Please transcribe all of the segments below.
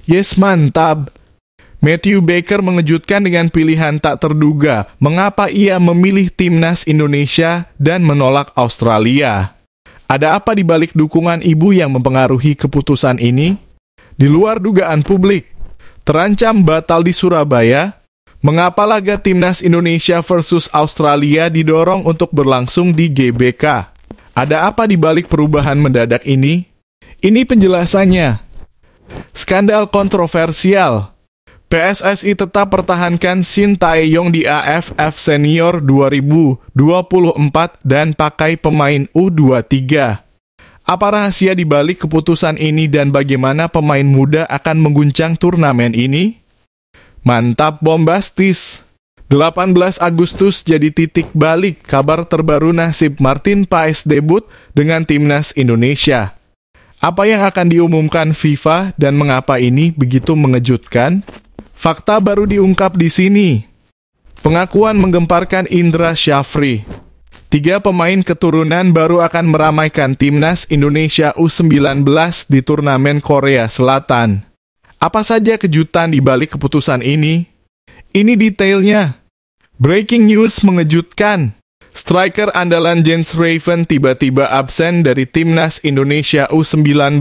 Yes, mantap! Matthew Baker mengejutkan dengan pilihan tak terduga mengapa ia memilih timnas Indonesia dan menolak Australia. Ada apa di balik dukungan ibu yang mempengaruhi keputusan ini? Di luar dugaan publik, terancam batal di Surabaya. Mengapa laga timnas Indonesia versus Australia didorong untuk berlangsung di GBK? Ada apa di balik perubahan mendadak ini? Ini penjelasannya. Skandal kontroversial. PSSI tetap pertahankan Shin Tae-yong di AFF Senior 2024 dan pakai pemain U23. Apa rahasia di balik keputusan ini dan bagaimana pemain muda akan mengguncang turnamen ini? Mantap bombastis! 18 Agustus jadi titik balik kabar terbaru nasib Martin Paes debut dengan timnas Indonesia. Apa yang akan diumumkan FIFA dan mengapa ini begitu mengejutkan? Fakta baru diungkap di sini. Pengakuan menggemparkan Indra Syafri. 3 pemain keturunan baru akan meramaikan timnas Indonesia U19 di turnamen Korea Selatan. Apa saja kejutan di balik keputusan ini? Ini detailnya. Breaking news mengejutkan. Striker andalan Jens Raven tiba-tiba absen dari timnas Indonesia U19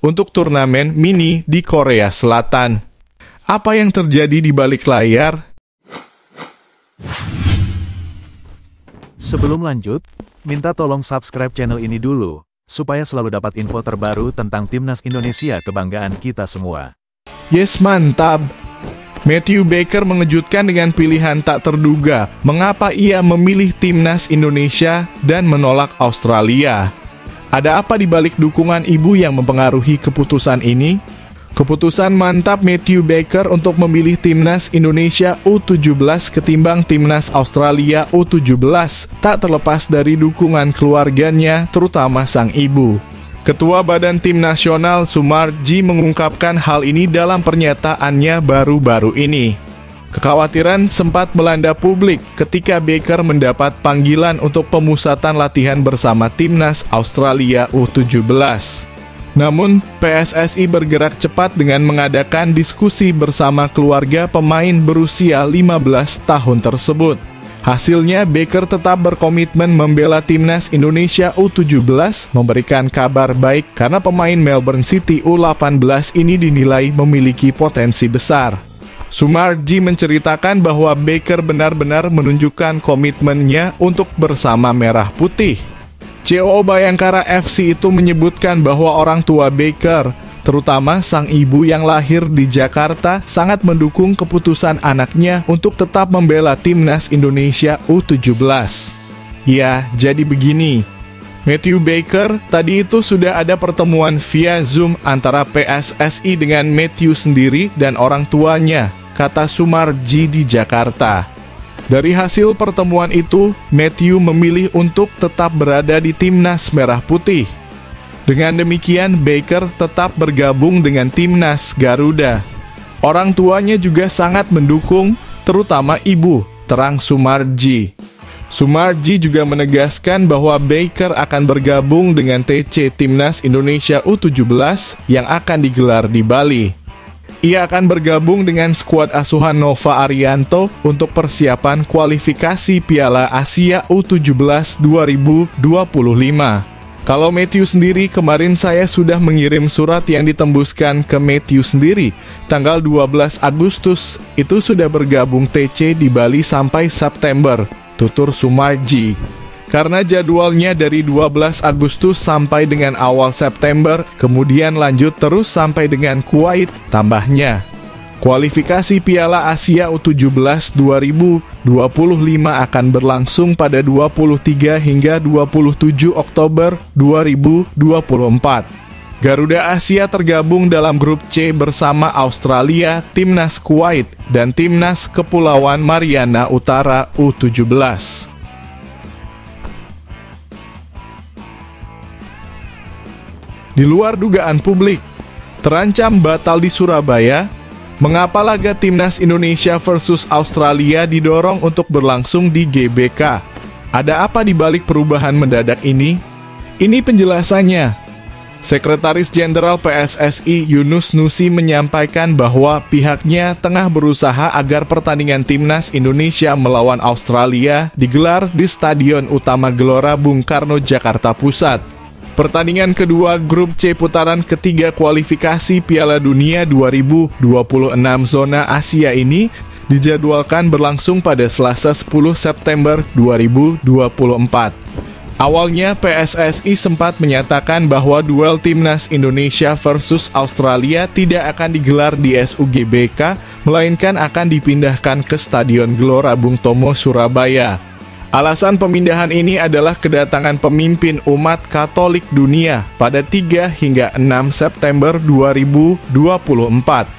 untuk turnamen mini di Korea Selatan. Apa yang terjadi di balik layar? Sebelum lanjut, minta tolong subscribe channel ini dulu, supaya selalu dapat info terbaru tentang timnas Indonesia kebanggaan kita semua. Yes, mantap! Matthew Baker mengejutkan dengan pilihan tak terduga mengapa ia memilih timnas Indonesia dan menolak Australia. Ada apa di balik dukungan ibu yang mempengaruhi keputusan ini? Keputusan mantap Matthew Baker untuk memilih timnas Indonesia U17 ketimbang timnas Australia U17 tak terlepas dari dukungan keluarganya, terutama sang ibu. Ketua Badan Tim Nasional Sumarji mengungkapkan hal ini dalam pernyataannya baru-baru ini. Kekhawatiran sempat melanda publik ketika Baker mendapat panggilan untuk pemusatan latihan bersama timnas Australia U17. Namun, PSSI bergerak cepat dengan mengadakan diskusi bersama keluarga pemain berusia 15 tahun tersebut. Hasilnya, Baker tetap berkomitmen membela timnas Indonesia U17, memberikan kabar baik karena pemain Melbourne City U18 ini dinilai memiliki potensi besar. Sumarji menceritakan bahwa Baker benar-benar menunjukkan komitmennya untuk bersama Merah Putih. CEO Bayangkara FC itu menyebutkan bahwa orang tua Baker, terutama sang ibu yang lahir di Jakarta, sangat mendukung keputusan anaknya untuk tetap membela timnas Indonesia U17. Ya, jadi begini. Matthew Baker, tadi itu sudah ada pertemuan via Zoom antara PSSI dengan Matthew sendiri dan orang tuanya, kata Sumarji di Jakarta. Dari hasil pertemuan itu, Matthew memilih untuk tetap berada di timnas Merah Putih. Dengan demikian, Baker tetap bergabung dengan timnas Garuda. Orang tuanya juga sangat mendukung, terutama ibu, terang Sumarji. Sumarji juga menegaskan bahwa Baker akan bergabung dengan TC Timnas Indonesia U17 yang akan digelar di Bali. Ia akan bergabung dengan skuad asuhan Nova Arianto untuk persiapan kualifikasi Piala Asia U17 2025. Kalau Matthew sendiri, kemarin saya sudah mengirim surat yang ditembuskan ke Matthew sendiri. Tanggal 12 Agustus, itu sudah bergabung TC di Bali sampai September, tutur Sumarji. Karena jadwalnya dari 12 Agustus sampai dengan awal September, kemudian lanjut terus sampai dengan Kuwait, tambahnya. Kualifikasi Piala Asia U17 2025 akan berlangsung pada 23 hingga 27 Oktober 2024. Garuda Asia tergabung dalam grup C bersama Australia, Timnas Kuwait, dan Timnas Kepulauan Mariana Utara U17. Di luar dugaan publik, terancam batal di Surabaya. Mengapa laga timnas Indonesia versus Australia didorong untuk berlangsung di GBK? Ada apa di balik perubahan mendadak ini? Ini penjelasannya. Sekretaris Jenderal PSSI Yunus Nusi menyampaikan bahwa pihaknya tengah berusaha agar pertandingan Timnas Indonesia melawan Australia digelar di Stadion Utama Gelora Bung Karno, Jakarta Pusat. Pertandingan kedua grup C putaran ketiga kualifikasi Piala Dunia 2026 zona Asia ini dijadwalkan berlangsung pada Selasa 10 September 2024. Awalnya PSSI sempat menyatakan bahwa duel Timnas Indonesia versus Australia tidak akan digelar di SUGBK, melainkan akan dipindahkan ke Stadion Gelora Bung Tomo, Surabaya. Alasan pemindahan ini adalah kedatangan pemimpin umat Katolik dunia pada 3 hingga 6 September 2024.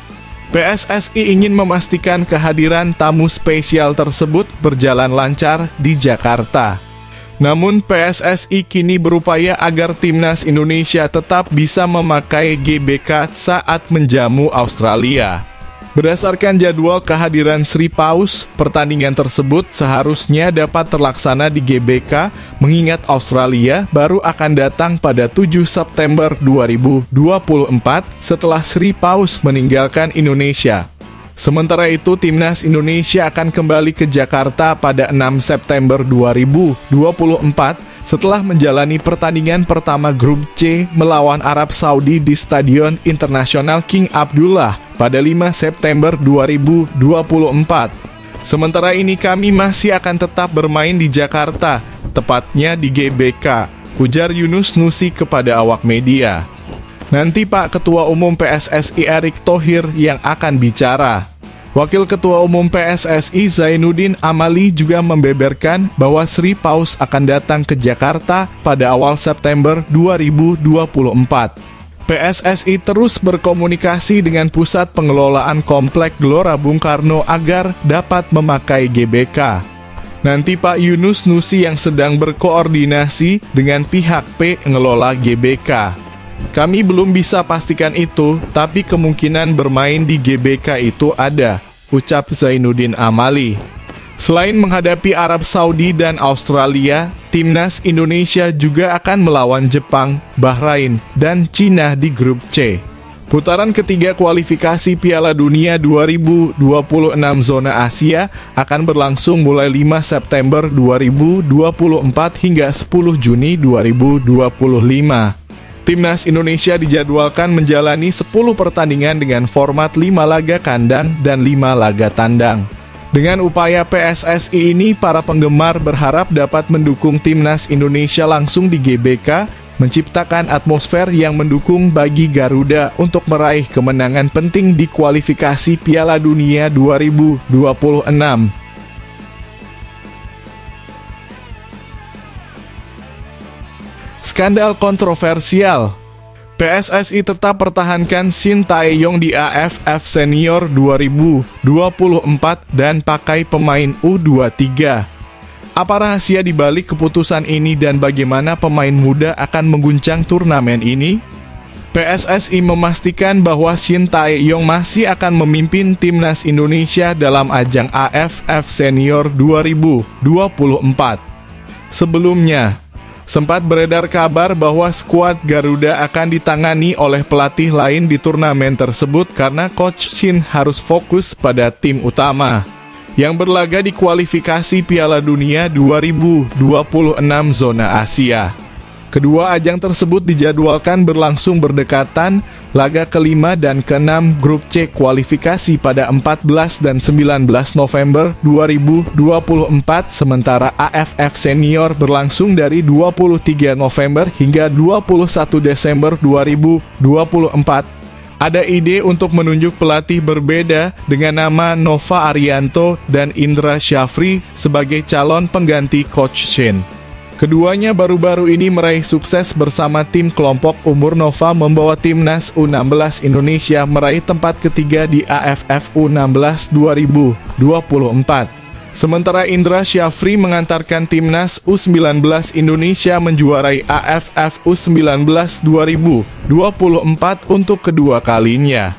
PSSI ingin memastikan kehadiran tamu spesial tersebut berjalan lancar di Jakarta. Namun PSSI kini berupaya agar Timnas Indonesia tetap bisa memakai GBK saat menjamu Australia. Berdasarkan jadwal kehadiran Sri Paus, pertandingan tersebut seharusnya dapat terlaksana di GBK, mengingat Australia baru akan datang pada 7 September 2024 setelah Sri Paus meninggalkan Indonesia. Sementara itu, Timnas Indonesia akan kembali ke Jakarta pada 6 September 2024 setelah menjalani pertandingan pertama grup C melawan Arab Saudi di Stadion Internasional King Abdullah pada 5 September 2024. Sementara ini kami masih akan tetap bermain di Jakarta, tepatnya di GBK, ujar Yunus Nusi kepada awak media. Nanti Pak Ketua Umum PSSI Erick Thohir yang akan bicara. Wakil Ketua Umum PSSI Zainuddin Amali juga membeberkan bahwa Sri Paus akan datang ke Jakarta pada awal September 2024. PSSI terus berkomunikasi dengan Pusat Pengelolaan Komplek Gelora Bung Karno agar dapat memakai GBK. Nanti Pak Yunus Nusi yang sedang berkoordinasi dengan pihak pengelola GBK. Kami belum bisa pastikan itu, tapi kemungkinan bermain di GBK itu ada, ucap Zainuddin Amali. Selain menghadapi Arab Saudi dan Australia, Timnas Indonesia juga akan melawan Jepang, Bahrain, dan Cina di grup C. Putaran ketiga kualifikasi Piala Dunia 2026 zona Asia akan berlangsung mulai 5 September 2024 hingga 10 Juni 2025. Timnas Indonesia dijadwalkan menjalani 10 pertandingan dengan format 5 laga kandang dan 5 laga tandang. Dengan upaya PSSI ini, para penggemar berharap dapat mendukung Timnas Indonesia langsung di GBK, menciptakan atmosfer yang mendukung bagi Garuda untuk meraih kemenangan penting di kualifikasi Piala Dunia 2026. Skandal kontroversial. PSSI tetap pertahankan Shin Tae-yong di AFF Senior 2024 dan pakai pemain U23. Apa rahasia di balik keputusan ini dan bagaimana pemain muda akan mengguncang turnamen ini? PSSI memastikan bahwa Shin Tae-yong masih akan memimpin Timnas Indonesia dalam ajang AFF Senior 2024. Sebelumnya, sempat beredar kabar bahwa skuad Garuda akan ditangani oleh pelatih lain di turnamen tersebut karena Coach Shin harus fokus pada tim utama yang berlaga di kualifikasi Piala Dunia 2026 zona Asia. Kedua ajang tersebut dijadwalkan berlangsung berdekatan, laga kelima dan keenam grup C kualifikasi pada 14 dan 19 November 2024, sementara AFF Senior berlangsung dari 23 November hingga 21 Desember 2024. Ada ide untuk menunjuk pelatih berbeda dengan nama Nova Arianto dan Indra Syafri sebagai calon pengganti Coach Shin. Keduanya baru-baru ini meraih sukses bersama tim kelompok umur Nova membawa Timnas U16 Indonesia meraih tempat ketiga di AFF U16 2024. Sementara Indra Syafri mengantarkan Timnas U19 Indonesia menjuarai AFF U19 2024 untuk kedua kalinya.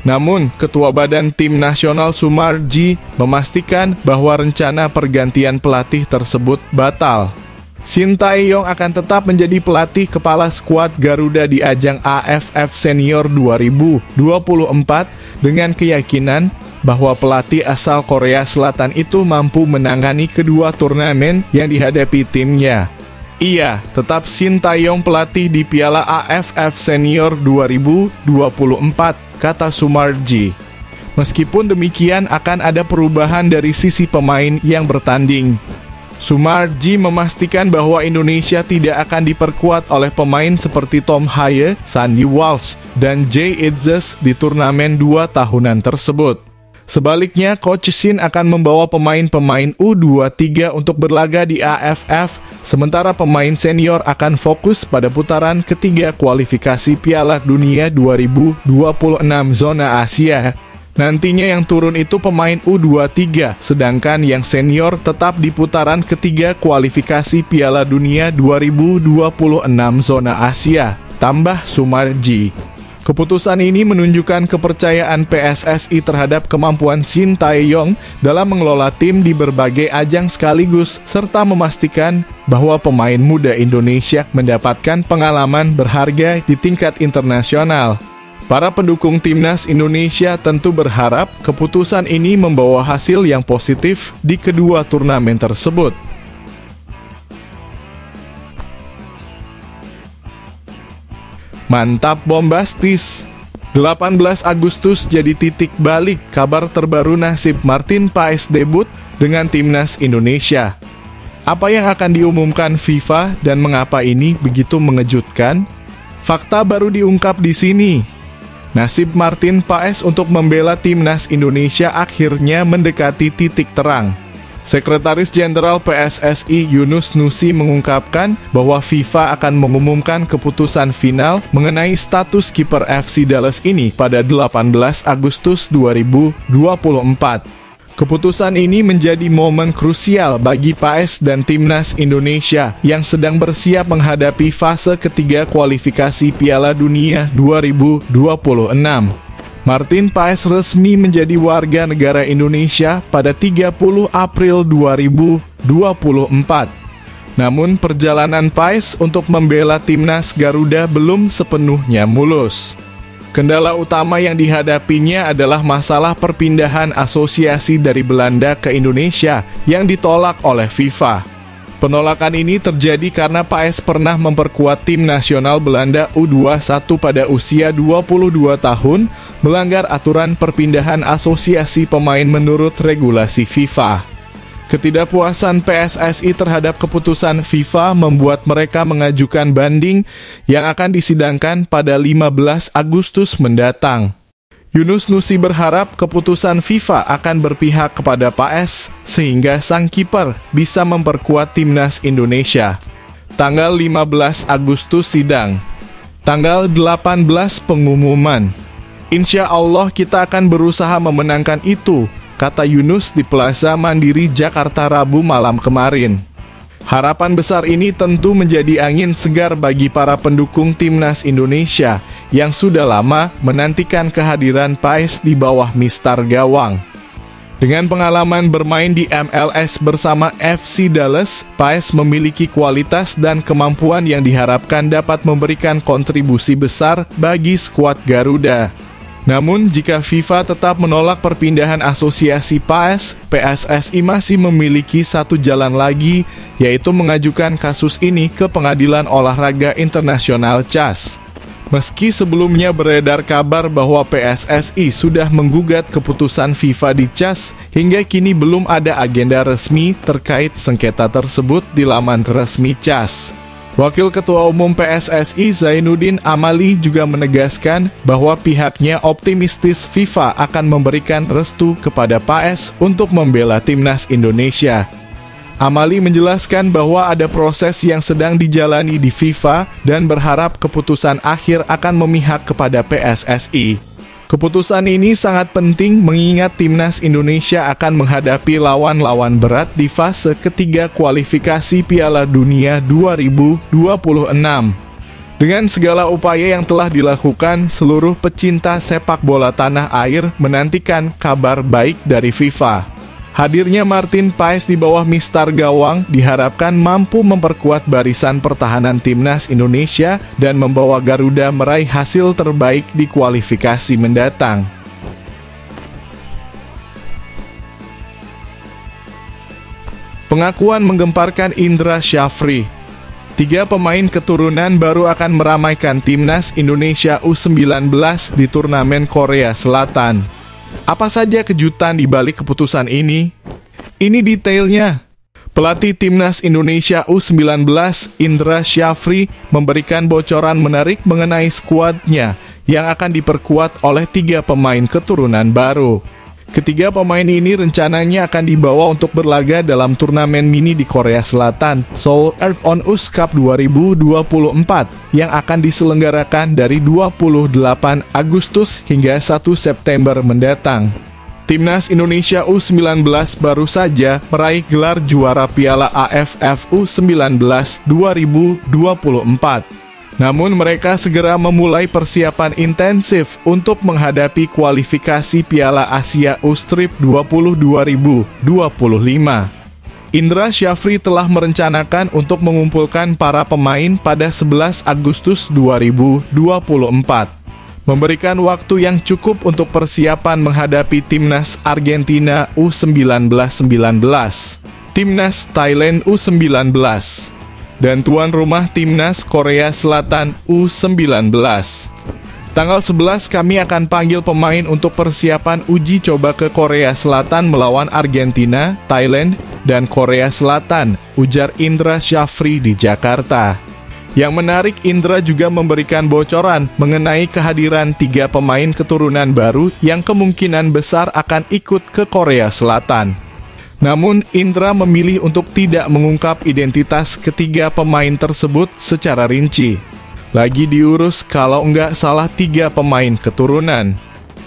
Namun, Ketua Badan Tim Nasional Sumarji memastikan bahwa rencana pergantian pelatih tersebut batal. Shin Tae-yong akan tetap menjadi pelatih kepala skuad Garuda di ajang AFF Senior 2024 dengan keyakinan bahwa pelatih asal Korea Selatan itu mampu menangani kedua turnamen yang dihadapi timnya. Iya, tetap Shin Tae-yong pelatih di Piala AFF Senior 2024, kata Sumarji. Meskipun demikian akan ada perubahan dari sisi pemain yang bertanding. Sumarji memastikan bahwa Indonesia tidak akan diperkuat oleh pemain seperti Tom Haye, Sandy Walsh, dan Jay Itzes di turnamen 2 tahunan tersebut. Sebaliknya, Coach Shin akan membawa pemain-pemain U23 untuk berlaga di AFF, sementara pemain senior akan fokus pada putaran ketiga kualifikasi Piala Dunia 2026 zona Asia. Nantinya yang turun itu pemain U23, sedangkan yang senior tetap di putaran ketiga kualifikasi Piala Dunia 2026 zona Asia, tambah Sumarji. Keputusan ini menunjukkan kepercayaan PSSI terhadap kemampuan Shin Tae-yong dalam mengelola tim di berbagai ajang sekaligus, serta memastikan bahwa pemain muda Indonesia mendapatkan pengalaman berharga di tingkat internasional. Para pendukung timnas Indonesia tentu berharap keputusan ini membawa hasil yang positif di kedua turnamen tersebut. Mantap bombastis. 18 Agustus jadi titik balik kabar terbaru nasib Martin Paes debut dengan timnas Indonesia. Apa yang akan diumumkan FIFA dan mengapa ini begitu mengejutkan? Fakta baru diungkap di sini. Nasib Martin Paes untuk membela timnas Indonesia akhirnya mendekati titik terang. Sekretaris Jenderal PSSI Yunus Nusi mengungkapkan bahwa FIFA akan mengumumkan keputusan final mengenai status kiper FC Dallas ini pada 18 Agustus 2024. Keputusan ini menjadi momen krusial bagi Paes dan timnas Indonesia yang sedang bersiap menghadapi fase ketiga kualifikasi Piala Dunia 2026. Martin Paes resmi menjadi warga negara Indonesia pada 30 April 2024. Namun perjalanan Paes untuk membela timnas Garuda belum sepenuhnya mulus. Kendala utama yang dihadapinya adalah masalah perpindahan asosiasi dari Belanda ke Indonesia yang ditolak oleh FIFA. Penolakan ini terjadi karena Paes pernah memperkuat tim nasional Belanda U21 pada usia 22 tahun, melanggar aturan perpindahan asosiasi pemain menurut regulasi FIFA. Ketidakpuasan PSSI terhadap keputusan FIFA membuat mereka mengajukan banding yang akan disidangkan pada 15 Agustus mendatang. Yunus Nusi berharap keputusan FIFA akan berpihak kepada Paes sehingga sang kiper bisa memperkuat timnas Indonesia. Tanggal 15 Agustus sidang. Tanggal 18 pengumuman. Insya Allah kita akan berusaha memenangkan itu, kata Yunus di Plaza Mandiri Jakarta Rabu malam kemarin. Harapan besar ini tentu menjadi angin segar bagi para pendukung timnas Indonesia yang sudah lama menantikan kehadiran Paes di bawah mistar gawang. Dengan pengalaman bermain di MLS bersama FC Dallas, Paes memiliki kualitas dan kemampuan yang diharapkan dapat memberikan kontribusi besar bagi skuad Garuda. Namun, jika FIFA tetap menolak perpindahan asosiasi Paes, PSSI masih memiliki satu jalan lagi, yaitu mengajukan kasus ini ke Pengadilan Olahraga Internasional CAS. Meski sebelumnya beredar kabar bahwa PSSI sudah menggugat keputusan FIFA di CAS, hingga kini belum ada agenda resmi terkait sengketa tersebut di laman resmi CAS. Wakil Ketua Umum PSSI Zainuddin Amali juga menegaskan bahwa pihaknya optimistis FIFA akan memberikan restu kepada Paes untuk membela timnas Indonesia. Amali menjelaskan bahwa ada proses yang sedang dijalani di FIFA dan berharap keputusan akhir akan memihak kepada PSSI. Keputusan ini sangat penting mengingat timnas Indonesia akan menghadapi lawan-lawan berat di fase ketiga kualifikasi Piala Dunia 2026. Dengan segala upaya yang telah dilakukan, seluruh pecinta sepak bola tanah air menantikan kabar baik dari FIFA. Hadirnya Martin Paes di bawah mistar gawang diharapkan mampu memperkuat barisan pertahanan timnas Indonesia dan membawa Garuda meraih hasil terbaik di kualifikasi mendatang. Pengakuan menggemparkan Indra Syafri. 3 pemain keturunan baru akan meramaikan timnas Indonesia U19 di turnamen Korea Selatan. Apa saja kejutan di balik keputusan ini? Ini detailnya. Pelatih timnas Indonesia U19 Indra Syafri memberikan bocoran menarik mengenai skuadnya yang akan diperkuat oleh 3 pemain keturunan baru. Ketiga pemain ini rencananya akan dibawa untuk berlaga dalam turnamen mini di Korea Selatan, Seoul Earth-on-Us Cup 2024, yang akan diselenggarakan dari 28 Agustus hingga 1 September mendatang. Timnas Indonesia U19 baru saja meraih gelar juara Piala AFF U19 2024. Namun mereka segera memulai persiapan intensif untuk menghadapi kualifikasi Piala Asia U-Strip 20 2025. Indra Syafri telah merencanakan untuk mengumpulkan para pemain pada 11 Agustus 2024. Memberikan waktu yang cukup untuk persiapan menghadapi timnas Argentina U19-19, timnas Thailand U19, dan tuan rumah timnas Korea Selatan U19. Tanggal 11 kami akan panggil pemain untuk persiapan uji coba ke Korea Selatan melawan Argentina, Thailand, dan Korea Selatan, ujar Indra Syafri di Jakarta. Yang menarik, Indra juga memberikan bocoran mengenai kehadiran 3 pemain keturunan baru yang kemungkinan besar akan ikut ke Korea Selatan. Namun, Indra memilih untuk tidak mengungkap identitas ketiga pemain tersebut secara rinci. Lagi diurus kalau nggak salah 3 pemain keturunan.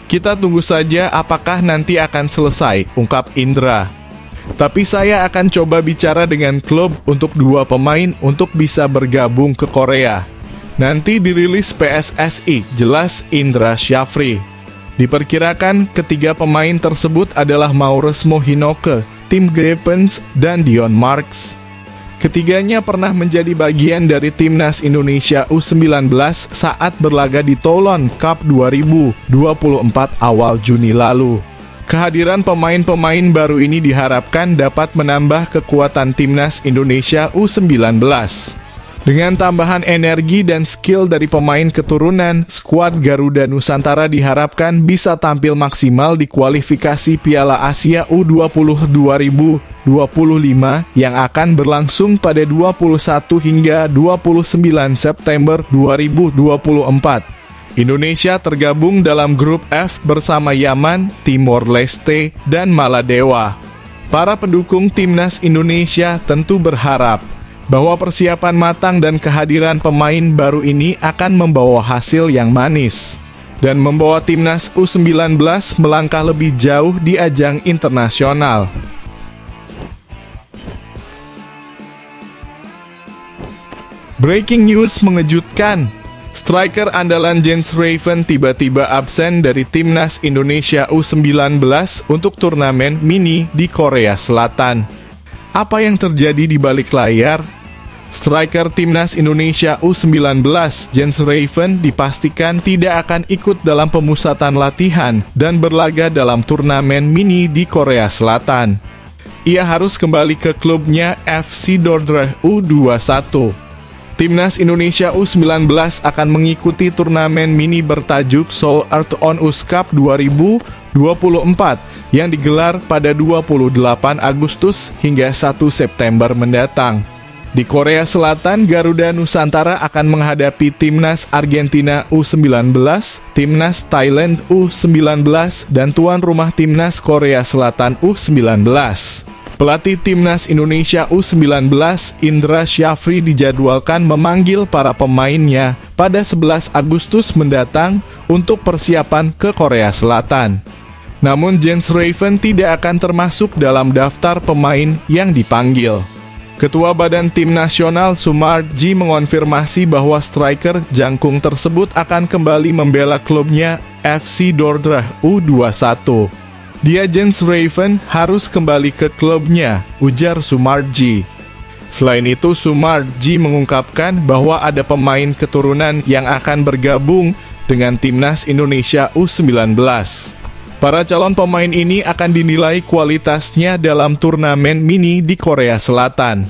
Kita tunggu saja apakah nanti akan selesai, ungkap Indra. Tapi saya akan coba bicara dengan klub untuk 2 pemain untuk bisa bergabung ke Korea. Nanti dirilis PSSI, jelas Indra Syafri. Diperkirakan ketiga pemain tersebut adalah Maurus Mohinoke, Tim Greppens, dan Dion Marks. Ketiganya pernah menjadi bagian dari timnas Indonesia U19 saat berlaga di Toulon Cup 2024 awal Juni lalu. Kehadiran pemain-pemain baru ini diharapkan dapat menambah kekuatan timnas Indonesia U19. Dengan tambahan energi dan skill dari pemain keturunan, skuad Garuda Nusantara diharapkan bisa tampil maksimal di kualifikasi Piala Asia U20 2025 yang akan berlangsung pada 21 hingga 29 September 2024. Indonesia tergabung dalam grup F bersama Yaman, Timor Leste, dan Maladewa. Para pendukung timnas Indonesia tentu berharap bahwa persiapan matang dan kehadiran pemain baru ini akan membawa hasil yang manis dan membawa timnas U19 melangkah lebih jauh di ajang internasional. Breaking news mengejutkan. Striker andalan Jens Raven tiba-tiba absen dari timnas Indonesia U19 untuk turnamen mini di Korea Selatan. Apa yang terjadi di balik layar? Striker timnas Indonesia U19 Jens Raven dipastikan tidak akan ikut dalam pemusatan latihan dan berlaga dalam turnamen mini di Korea Selatan. Ia harus kembali ke klubnya FC Dordrecht U21. Timnas Indonesia U19 akan mengikuti turnamen mini bertajuk Seoul Earth-on-Us Cup 2024 yang digelar pada 28 Agustus hingga 1 September mendatang. Di Korea Selatan, Garuda Nusantara akan menghadapi timnas Argentina U19, timnas Thailand U19, dan tuan rumah timnas Korea Selatan U19. Pelatih timnas Indonesia U19 Indra Syafri dijadwalkan memanggil para pemainnya pada 11 Agustus mendatang untuk persiapan ke Korea Selatan. Namun Jens Raven tidak akan termasuk dalam daftar pemain yang dipanggil. Ketua Badan Tim Nasional Sumarji mengonfirmasi bahwa striker jangkung tersebut akan kembali membela klubnya FC Dordrecht U21. Dia Jens Raven harus kembali ke klubnya, ujar Sumarji. Selain itu, Sumarji mengungkapkan bahwa ada pemain keturunan yang akan bergabung dengan Timnas Indonesia U19. Para calon pemain ini akan dinilai kualitasnya dalam turnamen mini di Korea Selatan.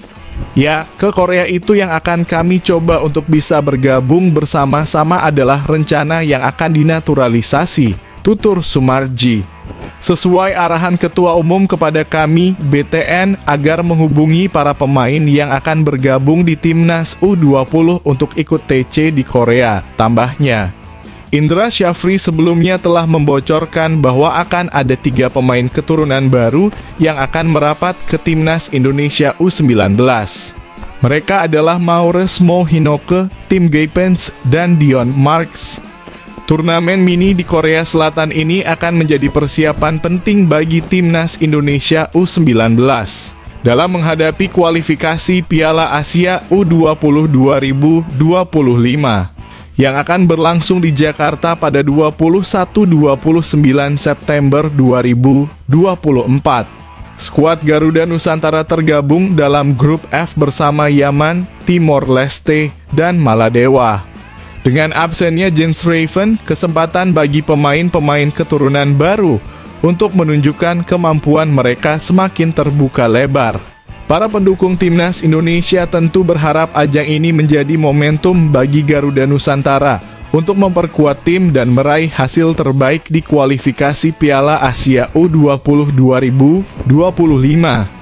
Ya, ke Korea itu yang akan kami coba untuk bisa bergabung bersama-sama adalah rencana yang akan dinaturalisasi, tutur Sumarji. Sesuai arahan Ketua Umum kepada kami, BTN, agar menghubungi para pemain yang akan bergabung di Timnas U20 untuk ikut TC di Korea, tambahnya. Indra Syafri sebelumnya telah membocorkan bahwa akan ada 3 pemain keturunan baru yang akan merapat ke Timnas Indonesia U19. Mereka adalah Mauresmo Hinoke, Tim Geipens, dan Dion Marks. Turnamen mini di Korea Selatan ini akan menjadi persiapan penting bagi Timnas Indonesia U19 dalam menghadapi kualifikasi Piala Asia U20 2025 yang akan berlangsung di Jakarta pada 21-29 September 2024. Skuad Garuda Nusantara tergabung dalam grup F bersama Yaman, Timor Leste, dan Maladewa. Dengan absennya Jens Raven, kesempatan bagi pemain-pemain keturunan baru untuk menunjukkan kemampuan mereka semakin terbuka lebar. Para pendukung Timnas Indonesia tentu berharap ajang ini menjadi momentum bagi Garuda Nusantara untuk memperkuat tim dan meraih hasil terbaik di kualifikasi Piala Asia U20 2025.